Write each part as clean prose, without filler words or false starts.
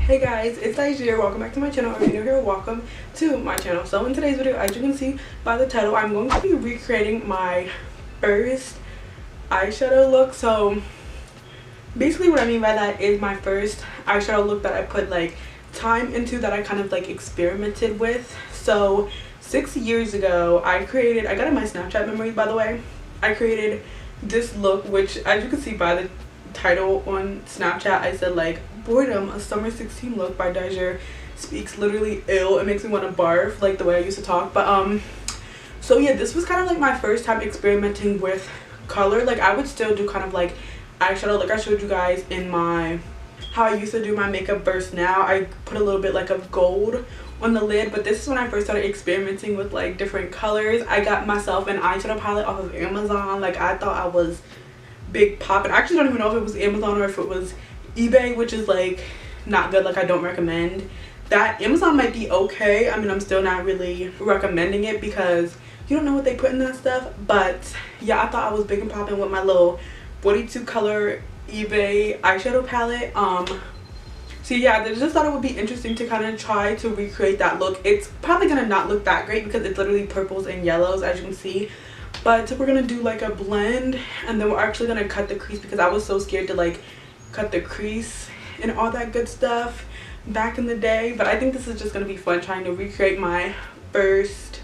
Hey guys, it's Eyeshadow. Welcome back to my channel. If you're new here, welcome to my channel. So in today's video, as you can see by the title, I'm going to be recreating my first eyeshadow look. So basically what I mean by that is my first eyeshadow look that I put like time into, that I kind of like experimented with. So 6 years ago, I got it in my Snapchat memories, by the way. I created this look, which as you can see by the title on Snapchat, I said like boredom, a summer 16 look by Dajer speaks literally ill. It makes me want to barf, like the way I used to talk. But so yeah, this was kind of like my first time experimenting with color. Like I would still do kind of like eyeshadow, like I showed you guys in my how I used to do my makeup versus now. I put a little bit like of gold on the lid, but this is when I first started experimenting with like different colors. I got myself an eyeshadow palette off of Amazon. Like I thought I was big poppin'. I actually don't even know if it was Amazon or if it was eBay, which is like not good. Like I don't recommend that. Amazon might be okay. I mean, I'm still not really recommending it because you don't know what they put in that stuff. But yeah, I thought I was big and poppin' with my little 42 color eBay eyeshadow palette. So yeah, I just thought it would be interesting to kind of try to recreate that look. It's probably gonna not look that great because it's literally purples and yellows, as you can see. But we're gonna do like a blend, and then we're actually gonna cut the crease because I was so scared to like cut the crease and all that good stuff back in the day. But I think this is just gonna be fun trying to recreate my first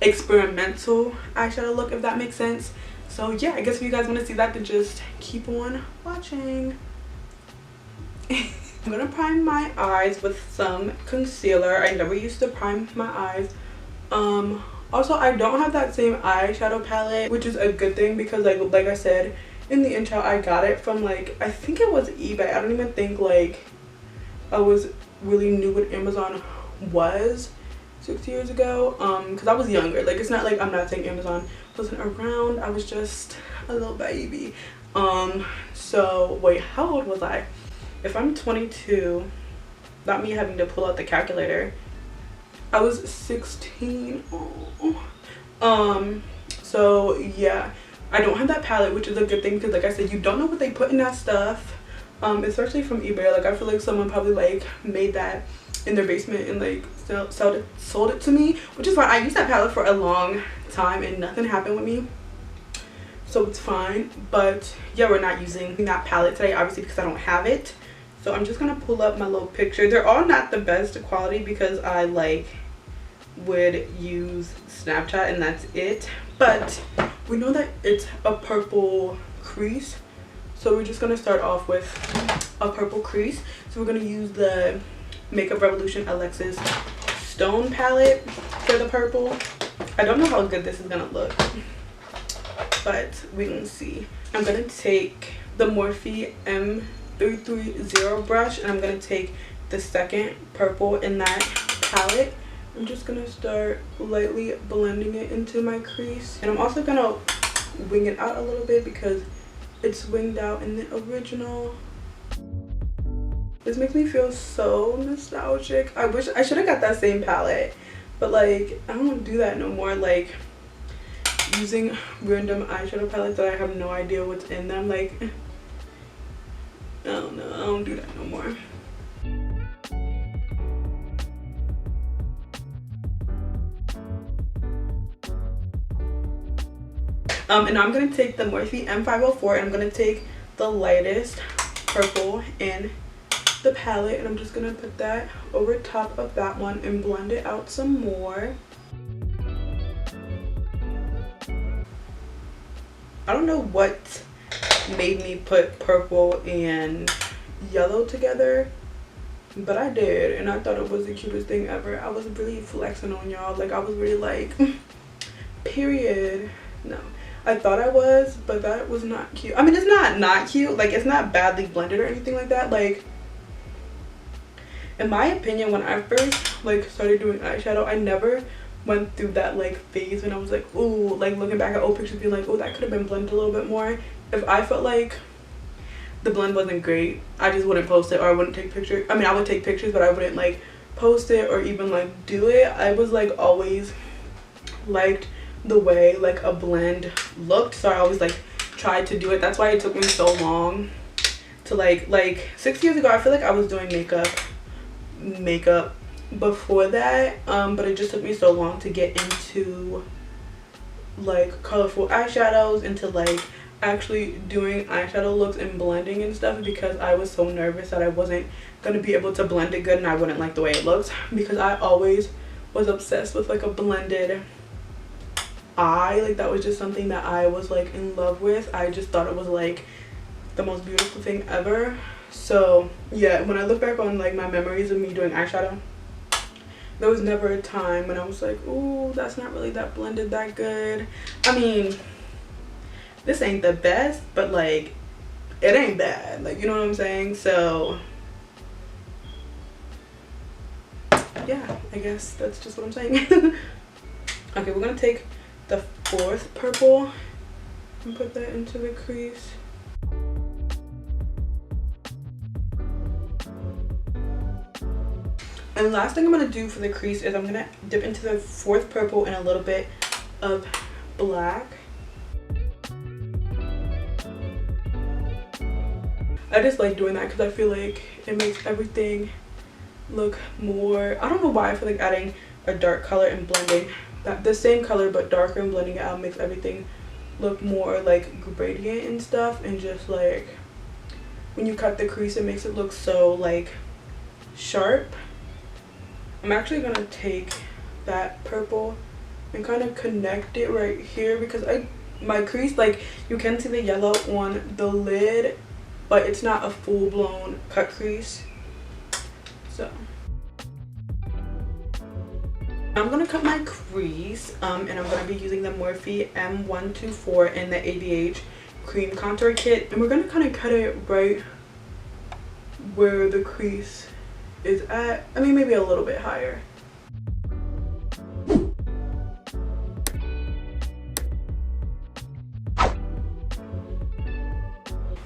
experimental eyeshadow look, if that makes sense. So yeah, I guess if you guys want to see that, then just keep on watching. I'm gonna prime my eyes with some concealer. I never used to prime my eyes. Also, I don't have that same eyeshadow palette, which is a good thing because like I said in the intro, I got it from like, I think it was eBay. I don't even think like I was really new what Amazon was 6 years ago, because I was younger. Like it's not like I'm not saying Amazon wasn't around. I was just a little baby. So wait, how old was I? If I'm 22, not me having to pull out the calculator, I was 16. So yeah, I don't have that palette, which is a good thing because like I said, you don't know what they put in that stuff, especially from eBay. Like I feel like someone probably like made that in their basement and like sold it to me, which is fine. I used that palette for a long time and nothing happened with me, so it's fine. But yeah, we're not using that palette today, obviously, because I don't have it. So I'm just gonna pull up my little picture. They're all not the best quality because I like would use Snapchat and that's it. But we know that it's a purple crease, so we're just gonna start off with a purple crease. So we're gonna use the Makeup Revolution Alexis Stone palette for the purple. I don't know how good this is gonna look, but we can see. I'm gonna take the Morphe M330 brush and I'm gonna take the second purple in that palette. I'm just gonna start lightly blending it into my crease, and I'm also gonna wing it out a little bit because it's winged out in the original. This makes me feel so nostalgic. I wish I should have got that same palette, but like I don't do that no more. Like using random eyeshadow palettes that I have no idea what's in them. Like I don't know, I don't do that no more. And now I'm going to take the Morphe M504 and I'm going to take the lightest purple in the palette, and I'm just going to put that over top of that one and blend it out some more. I don't know what made me put purple and yellow together, but I did, and I thought it was the cutest thing ever. I was really flexing on y'all. Like I was really like, period. No. I thought I was, but that was not cute. I mean, it's not cute. Like, it's not badly blended or anything like that. Like, in my opinion, when I first, like, started doing eyeshadow, I never went through that, like, phase when I was like, ooh, like, looking back at old pictures being like, oh, that could have been blended a little bit more. If I felt like the blend wasn't great, I just wouldn't post it, or I wouldn't take pictures. I mean, I would take pictures, but I wouldn't, like, post it or even, like, do it. I was, like, always liked the way like a blend looked, so I always like tried to do it. That's why it took me so long to like 6 years ago I feel like I was doing makeup before that, but it just took me so long to get into like colorful eyeshadows, into like actually doing eyeshadow looks and blending and stuff, because I was so nervous that I wasn't gonna be able to blend it good and I wouldn't like the way it looked, because I always was obsessed with like a blended eye. Like that was just something that I was like in love with. I just thought it was like the most beautiful thing ever. So yeah, when I look back on like my memories of me doing eyeshadow, there was never a time when I was like, ooh, that's not really that blended that good. I mean, this ain't the best, but like it ain't bad, like, you know what I'm saying? So yeah, I guess that's just what I'm saying. Okay, we're gonna take the 4th purple and put that into the crease. And the last thing I'm gonna do for the crease is I'm gonna dip into the 4th purple and a little bit of black. I just like doing that because I feel like it makes everything look more, I don't know why I feel like adding a dark color and blending that the same color but darker and blending it out makes everything look more like gradient and stuff, and just like when you cut the crease it makes it look so like sharp. I'm actually gonna take that purple and kind of connect it right here, because my crease, like you can see the yellow on the lid, but it's not a full-blown cut crease. So I'm gonna cut my crease, and I'm gonna be using the Morphe M124 in the ABH cream contour kit, and we're gonna kind of cut it right where the crease is at. I mean, maybe a little bit higher.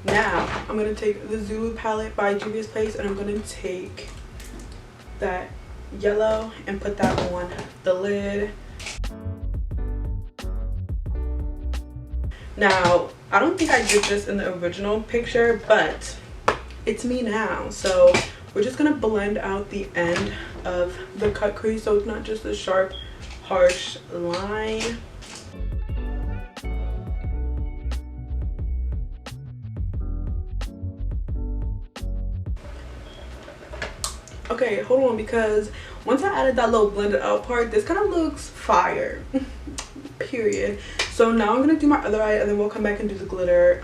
Now I'm gonna take the Zulu palette by Juvia's Place, and I'm gonna take that yellow and put that on the lid. Now I don't think I did this in the original picture, but it's me now, so we're just gonna blend out the end of the cut crease so it's not just a sharp harsh line. Okay, hold on, because once I added that little blended out part, this kind of looks fire. Period. So now I'm gonna do my other eye and then we'll come back and do the glitter.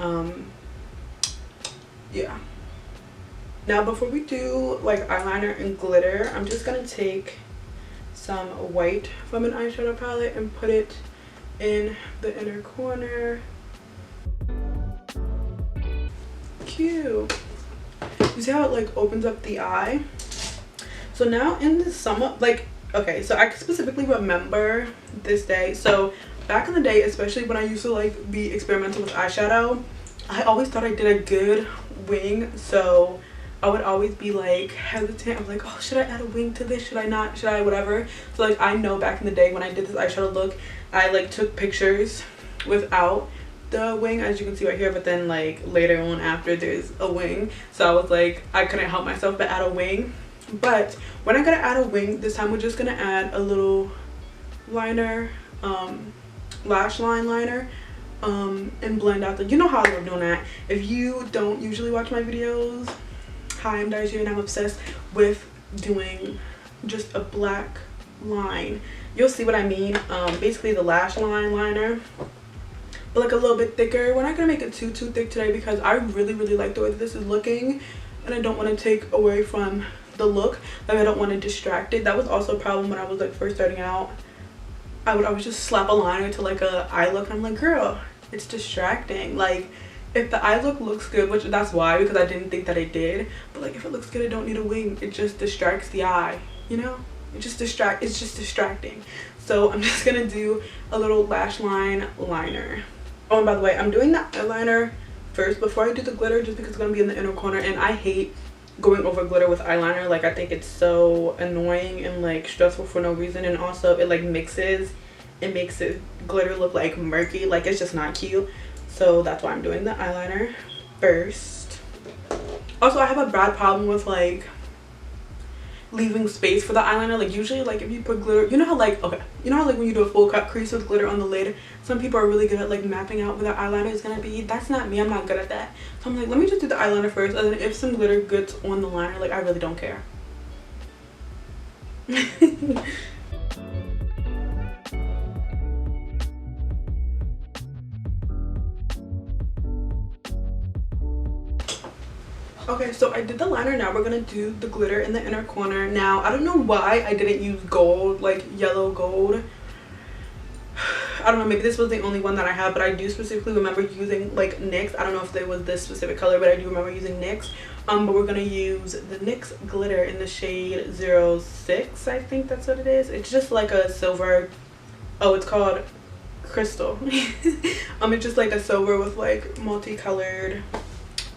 Yeah. Now before we do like eyeliner and glitter, I'm just gonna take some white from an eyeshadow palette and put it in the inner corner. Cute. You see how it like opens up the eye? So now in the summer, like, okay, so I specifically remember this day. So back in the day, especially when I used to like be experimental with eyeshadow, I always thought I did a good wing. So I would always be like hesitant. I'm like, oh, should I add a wing to this? Should I not? Should I? Whatever. So like I know back in the day when I did this eyeshadow look, I like took pictures without the wing, as you can see right here, but then like later on after there's a wing. So I was like, I couldn't help myself but add a wing. But when I'm gonna add a wing this time, we're just gonna add a little liner, lash line liner, and blend out the, you know how I love doing that. If you don't usually watch my videos, hi, I'm Daisy and I'm obsessed with doing just a black line. You'll see what I mean. Basically the lash line liner, but like a little bit thicker. We're not gonna make it too thick today because I really like the way that this is looking, and I don't want to take away from the look. Like I don't want to distract it. That was also a problem when I was like first starting out. I would always just slap a liner to like a eye look, and I'm like, girl, it's distracting. Like if the eye look looks good, which that's why, because I didn't think that it did, but like if it looks good, I don't need a wing. It just distracts the eye, you know? It's just distracting. So I'm just gonna do a little lash line liner. Oh, and by the way, I'm doing the eyeliner first before I do the glitter, just because it's gonna be in the inner corner, and I hate going over glitter with eyeliner. Like I think it's so annoying and like stressful for no reason, and also it like mixes, it makes it glitter look like murky. Like it's just not cute. So that's why I'm doing the eyeliner first. Also, I have a bad problem with like leaving space for the eyeliner. Like usually, like if you put glitter, you know how like, okay, you know how like when you do a full cut crease with glitter on the lid, some people are really good at like mapping out where the eyeliner is gonna be. That's not me. I'm not good at that. So I'm like, let me just do the eyeliner first, and then if some glitter gets on the liner, like I really don't care. Okay, so I did the liner. Now we're gonna do the glitter in the inner corner. Now I don't know why I didn't use gold, like yellow gold. I don't know, maybe this was the only one that I have, but I do specifically remember using like NYX. I don't know if there was this specific color, but I do remember using NYX. But we're gonna use the NYX glitter in the shade 06. I think that's what it is. It's just like a silver. Oh, it's called Crystal. It's just like a silver with like multicolored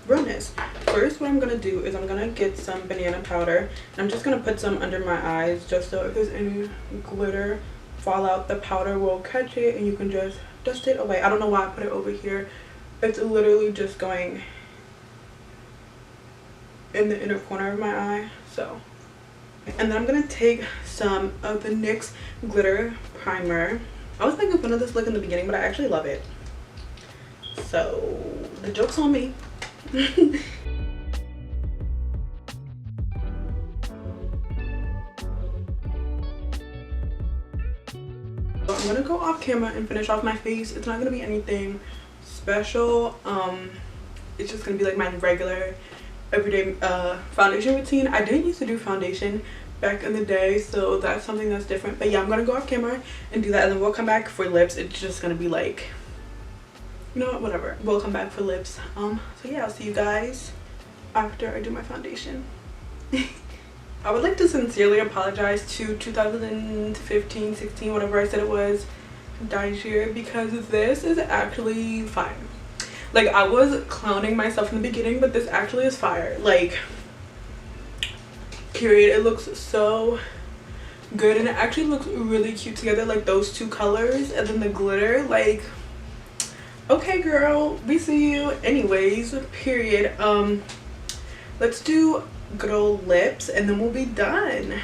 realness. First, what I'm gonna do is I'm gonna get some banana powder, and I'm just gonna put some under my eyes, just so if there's any glitter fall out, the powder will catch it and you can just dust it away. I don't know why I put it over here. It's literally just going in the inner corner of my eye. So, and then I'm gonna take some of the NYX glitter primer. I was making fun of this look in the beginning, but I actually love it. So the joke's on me. I'm gonna go off camera and finish off my face. It's not gonna be anything special. It's just gonna be like my regular everyday foundation routine. I didn't used to do foundation back in the day, so that's something that's different. But yeah, I'm gonna go off camera and do that, and then we'll come back for lips. It's just gonna be like, you know what, whatever, we'll come back for lips. So yeah, I'll see you guys after I do my foundation. I would like to sincerely apologize to 2015, 16, whatever I said it was, dyes year, because this is actually fire. Like, I was clowning myself in the beginning, but this actually is fire. Like, period. It looks so good, and it actually looks really cute together, like those two colors and then the glitter. Like, okay girl, we see you. Anyways, period. Let's do good old lips and then we'll be done.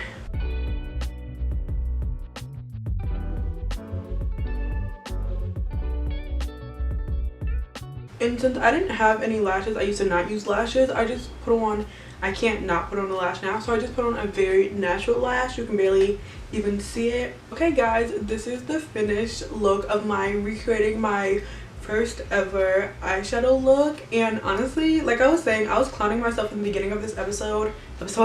And since I didn't have any lashes, I used to not use lashes, I just put on, I can't not put on a lash now, so I just put on a very natural lash. You can barely even see it. Okay guys, this is the finished look of my recreating my first ever eyeshadow look. And honestly, like I was saying, I was clowning myself in the beginning of this episode I was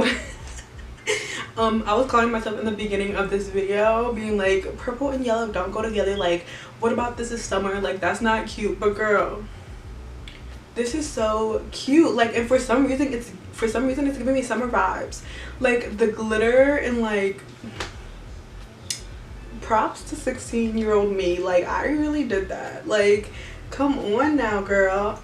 clowning myself in the beginning of this video, being like, purple and yellow don't go together. Like, what about this is summer? Like, that's not cute. But girl, this is so cute. Like, and for some reason it's giving me summer vibes. Like, the glitter and like, props to 16-year-old me. Like, I really did that. Like, come on now, girl.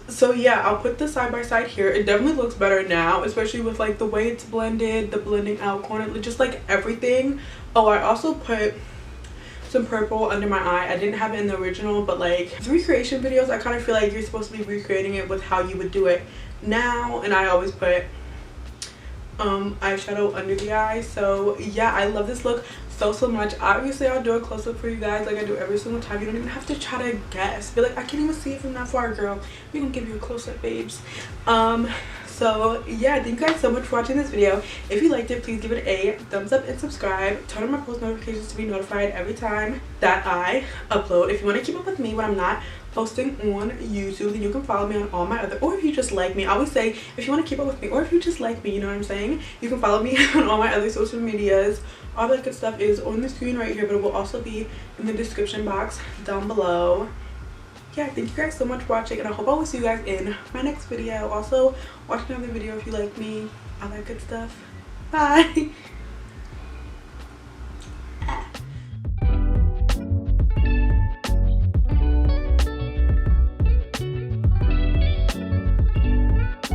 So yeah, I'll put this side by side here. It definitely looks better now, especially with like the way it's blended, the blending out corner, just like everything. Oh, I also put some purple under my eye. I didn't have it in the original, but like the recreation videos, I kind of feel like you're supposed to be recreating it with how you would do it now, and I always put eyeshadow under the eye. So yeah, I love this look so much. Obviously I'll do a close-up for you guys like I do every single time. You don't even have to try to guess, be like, I can't even see it from that far, girl. We gonna give you a close-up, babes. So yeah, thank you guys so much for watching this video. If you liked it, please give it a thumbs up and subscribe. Turn on my post notifications to be notified every time that I upload. If you want to keep up with me when I'm not posting on YouTube, then you can follow me on all my other, or if you just like me, I always say, if you want to keep up with me, or if you just like me, you know what I'm saying, you can follow me on all my other social medias. All that good stuff is on the screen right here, but it will also be in the description box down below. Yeah, thank you guys so much for watching, and I hope I will see you guys in my next video. Also, watch another video if you like me, all that good stuff. Bye.